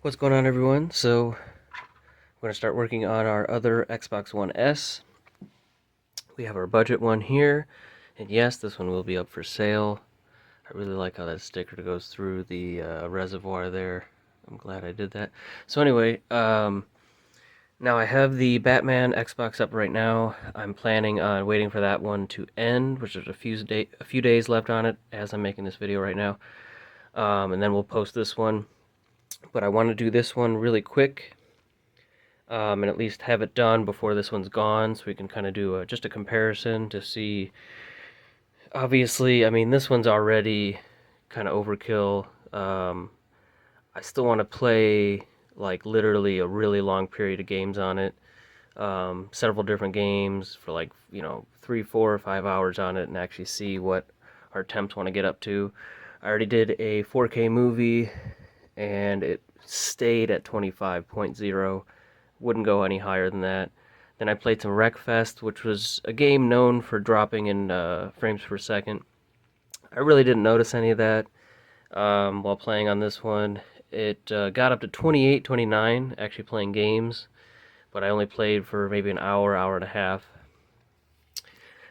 What's going on, everyone? So we're going to start working on our other Xbox One S. We have our budget one here, and yes, this one will be up for sale. I really like how that sticker goes through the reservoir there. I'm glad I did that. So anyway, now I have the Batman Xbox up right now. I'm planning on waiting for that one to end, which is a few days left on it as I'm making this video right now. And then we'll post this one. But I want to do this one really quick. And at least have it done before this one's gone, so we can kind of do just a comparison to see. Obviously, I mean, this one's already kind of overkill. I still want to play like literally a really long period of games on it, several different games for like 3, 4, or 5 hours on it, and actually see what our temps want to get up to. I already did a 4K movie, and it stayed at 25.0. Wouldn't go any higher than that. Then I played some Wreckfest, which was a game known for dropping in frames per second. I really didn't notice any of that while playing on this one. It got up to 28, 29 actually playing games, but I only played for maybe an hour, hour and a half.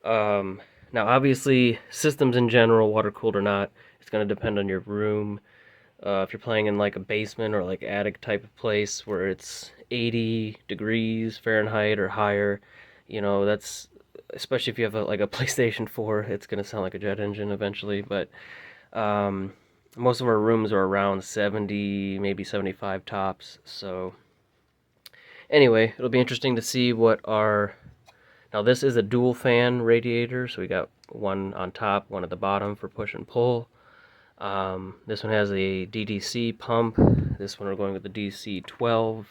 Now, obviously, systems in general, water cooled or not, it's going to depend on your room. If you're playing in like a basement or like attic type of place where it's 80 degrees Fahrenheit or higher, that's especially if you have like a PlayStation 4, it's gonna sound like a jet engine eventually. But um, most of our rooms are around 70, maybe 75 tops. So anyway, it'll be interesting to see what our now this is a dual fan radiator, so we got one on top, one at the bottom for push and pull. This one has a DDC pump. This one we're going with the DC-12.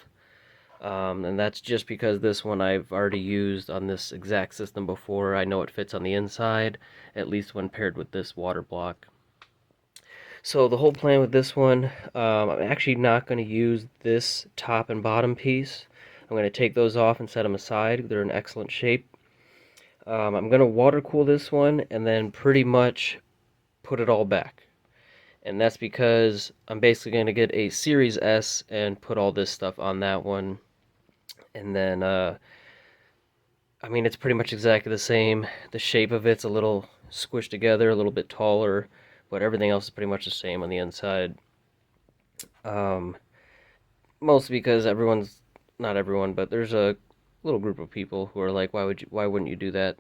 And that's just because this one I've already used on this exact system before. I know it fits on the inside, at least when paired with this water block. So the whole plan with this one, I'm actually not going to use this top and bottom piece. I'm going to take those off and set them aside. They're in excellent shape. I'm going to water cool this one and then pretty much put it all back. And that's because I'm basically going to get a Series S and put all this stuff on that one. And then, I mean, it's pretty much exactly the same. The shape of it's a little squished together, a little bit taller, but everything else is pretty much the same on the inside. Mostly because not everyone, but there's a little group of people who are like, why wouldn't you do that?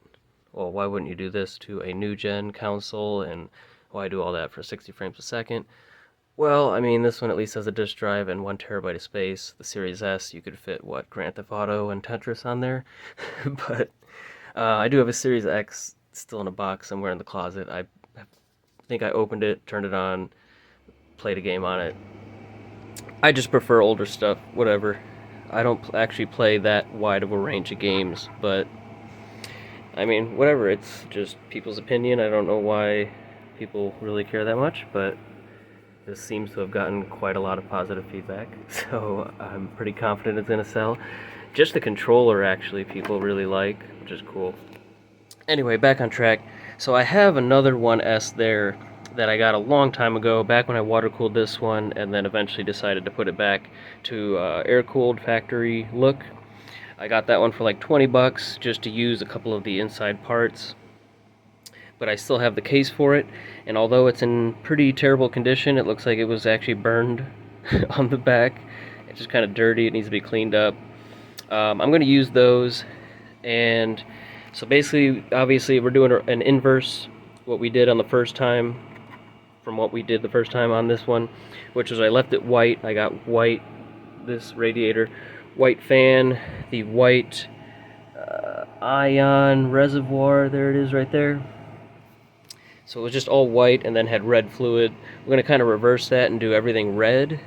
Well, why wouldn't you do this to a new gen console, and why do all that for 60 frames a second? Well, I mean, this one at least has a disk drive and 1 terabyte of space. The Series S, you could fit, what, Grand Theft Auto and Tetris on there? But I do have a Series X still in a box somewhere in the closet. I think I opened it, turned it on, played a game on it. I just prefer older stuff, whatever. I don't actually play that wide of a range of games, but I mean, whatever. It's just people's opinion. I don't know why people really care that much, but this seems to have gotten quite a lot of positive feedback, so I'm pretty confident it's going to sell. Just the controller, actually, people really like, which is cool. Anyway, back on track. So I have another 1S there that I got a long time ago, back when I water cooled this one, and then eventually decided to put it back to air-cooled factory look. I got that one for like 20 bucks just to use a couple of the inside parts. But I still have the case for it, and although it's in pretty terrible condition, it looks like it was actually burned on the back. It's just kind of dirty, it needs to be cleaned up. I'm going to use those, and so basically, obviously, we're doing an inverse, what we did on the first time, from what we did the first time on this one, which was I left it white. I got white, this radiator, white fan, the white ion reservoir, there it is right there. So it was just all white and then had red fluid. We're going to kind of reverse that and do everything red.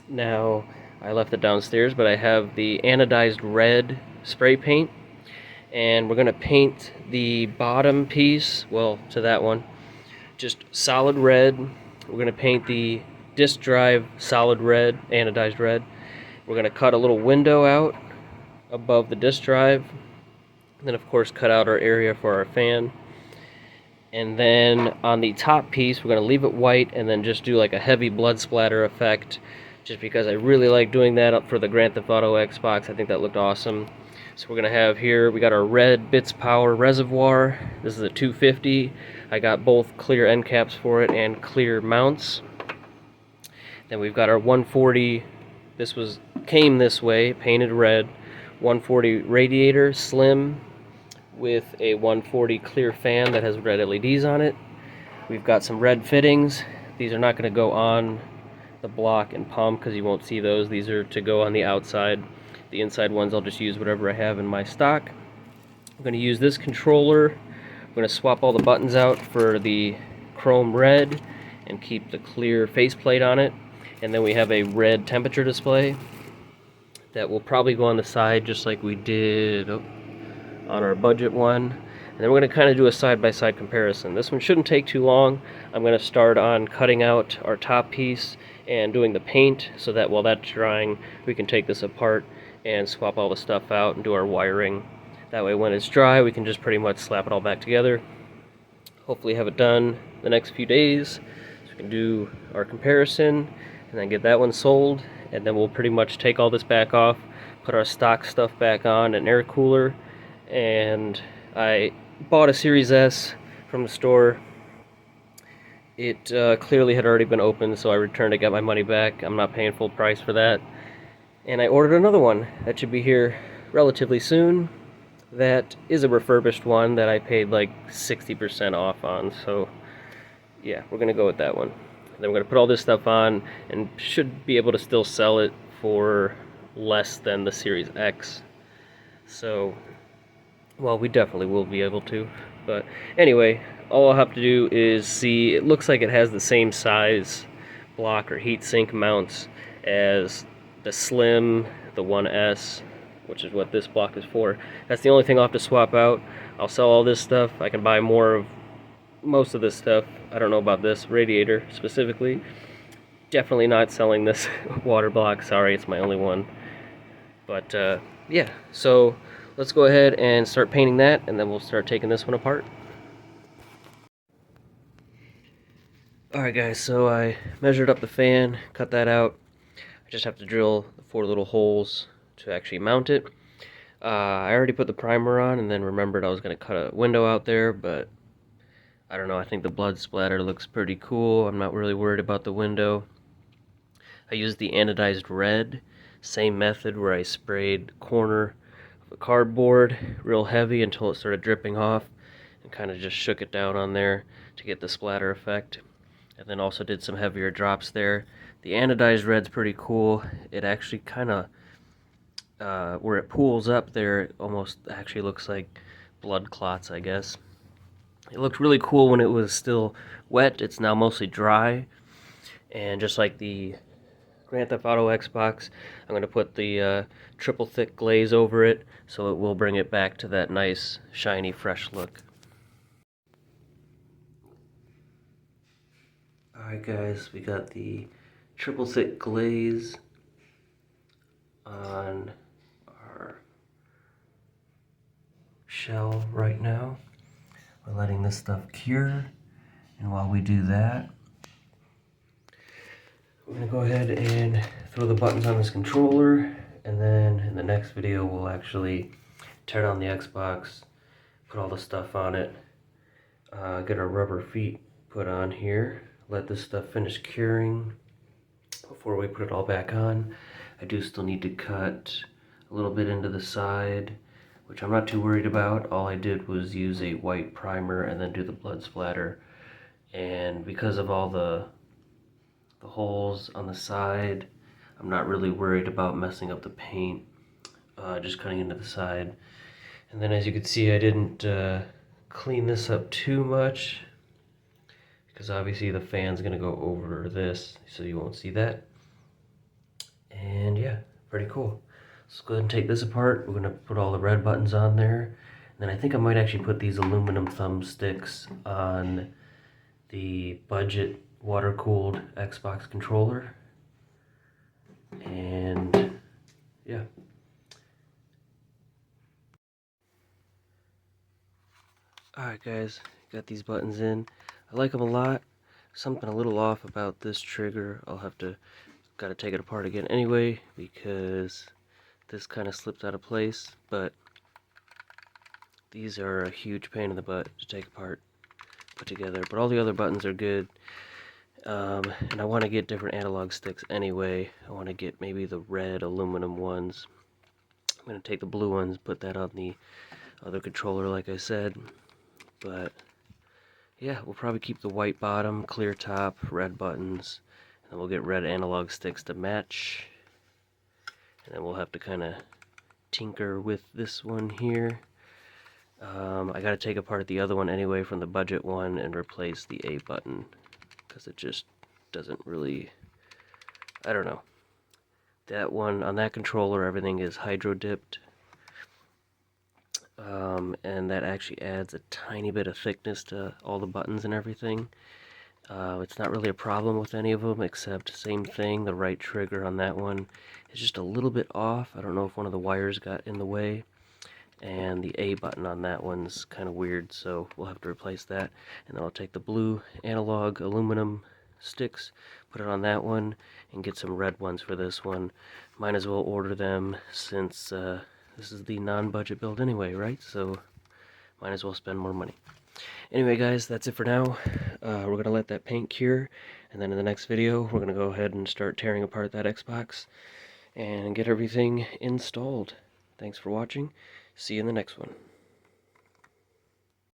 Now, I left it downstairs, but I have the anodized red spray paint. And we're going to paint the bottom piece, well, to that one, just solid red. We're going to paint the disk drive solid red, anodized red. We're going to cut a little window out above the disk drive. And then, of course, cut out our area for our fan. And then on the top piece, we're going to leave it white and then just do like a heavy blood splatter effect just because I really like doing that up for the Grand Theft Auto Xbox. I think that looked awesome. So we're gonna have here, we got our red Bits Power reservoir. This is a 250. I got both clear end caps for it and clear mounts. Then we've got our 140, came this way, painted red, 140 radiator, slim, with a 140 clear fan that has red LEDs on it. We've got some red fittings. These are not going to go on the block and pump because you won't see those. These are to go on the outside. The inside ones I'll just use whatever I have in my stock. I'm going to use this controller. I'm going to swap all the buttons out for the chrome red and keep the clear faceplate on it. And then we have a red temperature display that will probably go on the side just like we did on our budget one. And then we're going to kind of do a side-by-side comparison. This one shouldn't take too long. I'm going to start on cutting out our top piece and doing the paint so that while that's drying, we can take this apart and swap all the stuff out and do our wiring. That way when it's dry, we can just pretty much slap it all back together. Hopefully have it done the next few days so we can do our comparison and then get that one sold. And then we'll pretty much take all this back off, put our stock stuff back on, an air cooler, and I bought a Series S from the store. It clearly had already been opened, so I returned it, got my money back. I'm not paying full price for that. And I ordered another one that should be here relatively soon. That is a refurbished one that I paid like 60% off on, so yeah, we're gonna go with that one. Then we're gonna put all this stuff on and should be able to still sell it for less than the Series X. So, well, we definitely will be able to. But anyway, all I'll have to do is see, it looks like it has the same size block or heatsink mounts as the Slim, the 1S, which is what this block is for. That's the only thing I'll have to swap out. I'll sell all this stuff. I can buy more of most of this stuff. I don't know about this radiator specifically. Definitely not selling this water block. Sorry, it's my only one. But yeah, so let's go ahead and start painting that, and then we'll start taking this one apart. Alright guys, so I measured up the fan, cut that out. I just have to drill the 4 little holes to actually mount it. I already put the primer on and then remembered I was going to cut a window out there, but I don't know, I think the blood splatter looks pretty cool. I'm not really worried about the window. I used the anodized red, same method where I sprayed corner of a cardboard real heavy until it started dripping off and kind of just shook it down on there to get the splatter effect. And then also did some heavier drops there. The anodized red's pretty cool. It actually kind of, where it pools up there, it almost actually looks like blood clots, I guess. It looked really cool when it was still wet. It's now mostly dry. And just like the Grand Theft Auto Xbox, I'm going to put the triple thick glaze over it so it will bring it back to that nice, shiny, fresh look. Alright guys, we got the triple thick glaze on our shell right now. We're letting this stuff cure, and while we do that, we're going to go ahead and throw the buttons on this controller, and then in the next video we'll actually tear down the Xbox, put all the stuff on it, get our rubber feet put on here, let this stuff finish curing before we put it all back on. I do still need to cut a little bit into the side, which I'm not too worried about. All I did was use a white primer and then do the blood splatter. And because of all the holes on the side, I'm not really worried about messing up the paint, just cutting into the side. And then as you can see, I didn't clean this up too much because obviously the fan's gonna go over this, so you won't see that. And yeah, pretty cool. Let's go ahead and take this apart. We're gonna put all the red buttons on there. And then I think I might actually put these aluminum thumbsticks on the budget water-cooled Xbox controller. And yeah. Alright guys, got these buttons in. I like them a lot. Something a little off about this trigger. I'll have to got to take it apart again anyway because this kind of slipped out of place, but these are a huge pain in the butt to take apart, put together, but all the other buttons are good. And I want to get different analog sticks anyway. I want to get maybe the red aluminum ones. I'm going to take the blue ones, put that on the other controller like I said. But yeah, we'll probably keep the white bottom, clear top, red buttons, and we'll get red analog sticks to match. And then we'll have to kind of tinker with this one here. I got to take apart the other one anyway from the budget one and replace the A button because it just doesn't really, I don't know. That one, on that controller, everything is hydro dipped. And that actually adds a tiny bit of thickness to all the buttons and everything. It's not really a problem with any of them, except same thing, the right trigger on that one is just a little bit off. I don't know if one of the wires got in the way. And the A button on that one's kind of weird, so we'll have to replace that. And then I'll take the blue analog aluminum sticks, put it on that one, and get some red ones for this one. Might as well order them since this is the non-budget build anyway, right? So might as well spend more money. Anyway guys, that's it for now. We're going to let that paint cure, and then in the next video we're going to go ahead and start tearing apart that Xbox and get everything installed. Thanks for watching. See you in the next one.